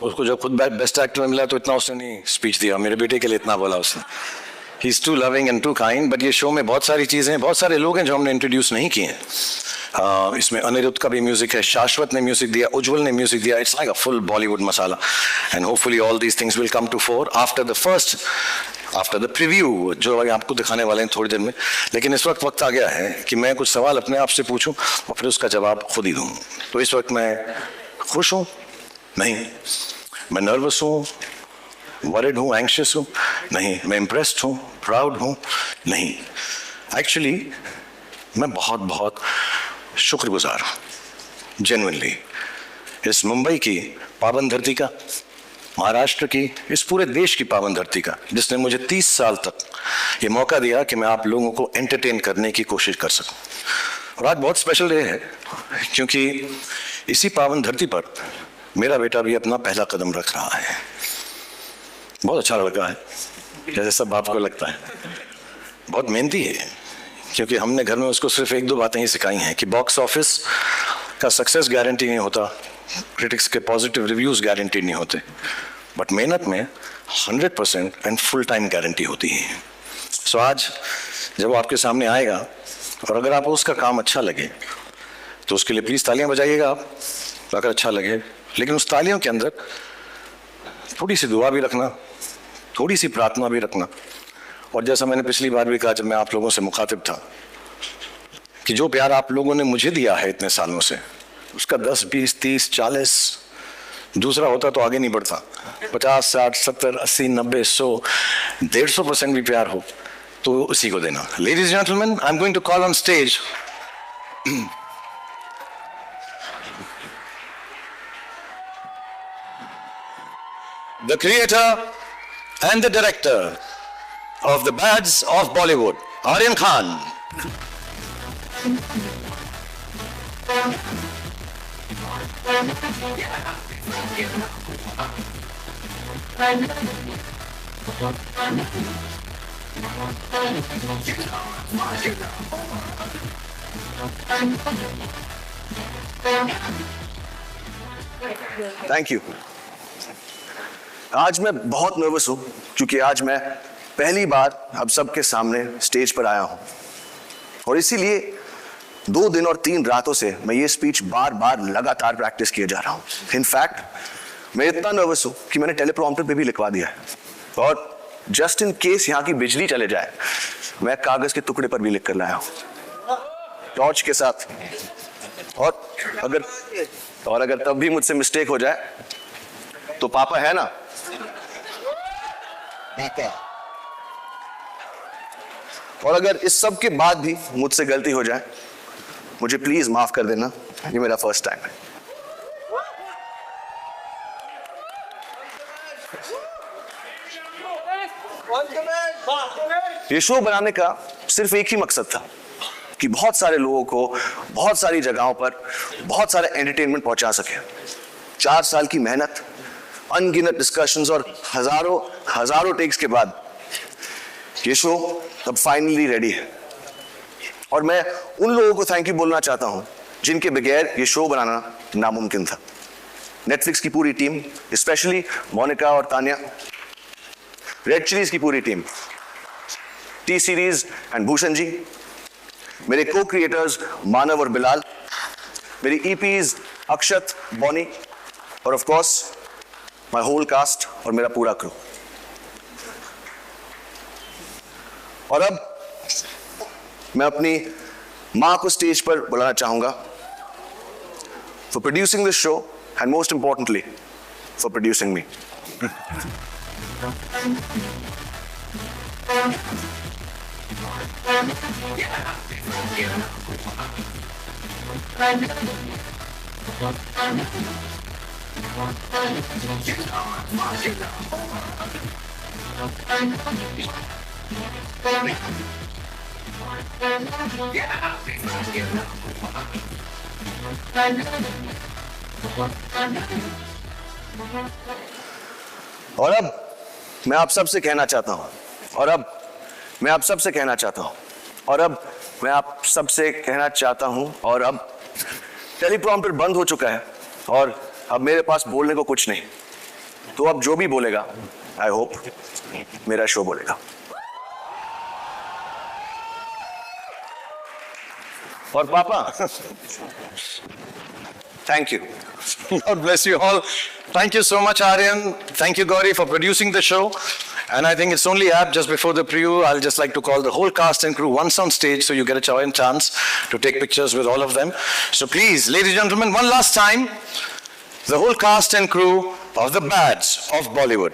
उसको जब खुद बेस्ट एक्टर में मिला तो इतना उसने नहीं स्पीच दिया, मेरे बेटे के लिए इतना बोला उसने। He is too loving and too kind. But ये शो में बहुत सारी चीज़ें, बहुत सारे लोग हैं जो हमने इंट्रोड्यूस नहीं किए हैं। इसमें अनिरुद्ध का भी म्यूजिक है, शाश्वत ने म्यूजिक दिया, उज्जवल ने म्यूजिक दिया। It's like a full Bollywood masala and hopefully all these things will come to fore after the preview जो आपको दिखाने वाले हैं थोड़ी देर में। लेकिन इस वक्त आ गया है कि मैं कुछ सवाल अपने आप से पूछूं और फिर उसका जवाब खुद ही दूं। तो इस वक्त मैं खुश हूं? नहीं। मैं नर्वस हूं, वरिड हूं, एंग्शियस हूं? नहीं। मैं इम्प्रेस्ड हूं, प्राउड हूं? नहीं। एक्चुअली मैं बहुत बहुत शुक्रगुजार हूं, जेन्युइनली, इस मुंबई की पावन धरती का, महाराष्ट्र की, इस पूरे देश की पावन धरती का, जिसने मुझे 30 साल तक ये मौका दिया कि मैं आप लोगों को एंटरटेन करने की कोशिश कर सकूं। और आज बहुत स्पेशल डे है क्योंकि इसी पावन धरती पर मेरा बेटा भी अपना पहला कदम रख रहा है। बहुत अच्छा लड़का है, जैसे सब बाप को लगता है। बहुत मेहनती है क्योंकि हमने घर में उसको सिर्फ 1-2 बातें ही सिखाई हैं कि बॉक्स ऑफिस का सक्सेस गारंटी नहीं होता, क्रिटिक्स के पॉजिटिव रिव्यूज गारंटी नहीं होते, बट मेहनत में 100% एंड फुल टाइम गारंटी होती है। सो आज जब वो आपके सामने आएगा और अगर आपको उसका काम अच्छा लगे तो उसके लिए प्लीज़ तालियां बजाइएगा आप, अगर अच्छा लगे। लेकिन उस तालियों के अंदर थोड़ी सी दुआ भी रखना, थोड़ी सी प्रार्थना भी रखना। और जैसा मैंने पिछली बार भी कहा जब मैं आप लोगों से मुखातिब था कि जो प्यार आप लोगों ने मुझे दिया है इतने सालों से, उसका 10, 20, 30, 40 दूसरा होता तो आगे नहीं बढ़ता। 50, 60, 70, 80, 90, 100, 150% भी प्यार हो तो उसी को देना। Ladies and gentleman, I am going to call on stage the creator and the director of the Bads of Bollywood, Aryan Khan. Thank you. आज मैं बहुत नर्वस हूं क्योंकि आज मैं पहली बार आप सबके सामने स्टेज पर आया हूं और इसीलिए 2 दिन और 3 रातों से मैं ये स्पीच बार बार लगातार प्रैक्टिस किए जा रहा हूं। इनफैक्ट मैं इतना नर्वस हूं कि मैंने टेलीप्रॉम्प्टर पे भी लिखवा दिया है और जस्ट इन केस यहां की बिजली चले जाए मैं कागज के टुकड़े पर भी लिख कर लाया हूं टॉर्च के साथ। और अगर तब भी मुझसे मिस्टेक हो जाए तो पापा है ना, और अगर इस सब के बाद भी मुझसे गलती हो जाए मुझे प्लीज माफ कर देना, ये मेरा फर्स्ट टाइम है। ये शो बनाने का सिर्फ एक ही मकसद था कि बहुत सारे लोगों को बहुत सारी जगहों पर बहुत सारे एंटरटेनमेंट पहुंचा सके। 4 साल की मेहनत, अनगिनत डिस्कशंस और हजारों टेक्स के बाद ये शो अब फाइनली रेडी है। और मैं उन लोगों को थैंक यू बोलना चाहता हूं जिनके बगैर ये शो बनाना नामुमकिन था। नेटफ्लिक्स की पूरी टीम, स्पेशली मोनिका और तानिया, रेड चिलीज की पूरी टीम, टी सीरीज एंड भूषण जी, मेरे को क्रिएटर्स मानव और बिलाल, मेरी ईपीज अक्षत, बॉनी और of course my whole cast और मेरा पूरा क्रू। और अब मैं अपनी मां को स्टेज पर बुलाना चाहूंगा for producing this show and most importantly for producing me. और अब मैं आप सबसे कहना चाहता हूं, और अब मैं आप सबसे कहना चाहता हूं, और अब मैं आप सबसे कहना चाहता हूं, और अब टेलीप्रॉम्प्टर बंद हो चुका है और अब मेरे पास बोलने को कुछ नहीं। तो अब जो भी बोलेगा, आई होप मेरा शो बोलेगा। और पापा, thank you. God bless you all. Thank you so much, Aryan. Thank you, Gauri, for producing the show. And I think it's only apt just before the preview, I'll just like to call the whole cast and crew once on stage so you get a chance to take pictures with all of them. So please, ladies and gentlemen, one last time, the whole cast and crew of the Bads of Bollywood.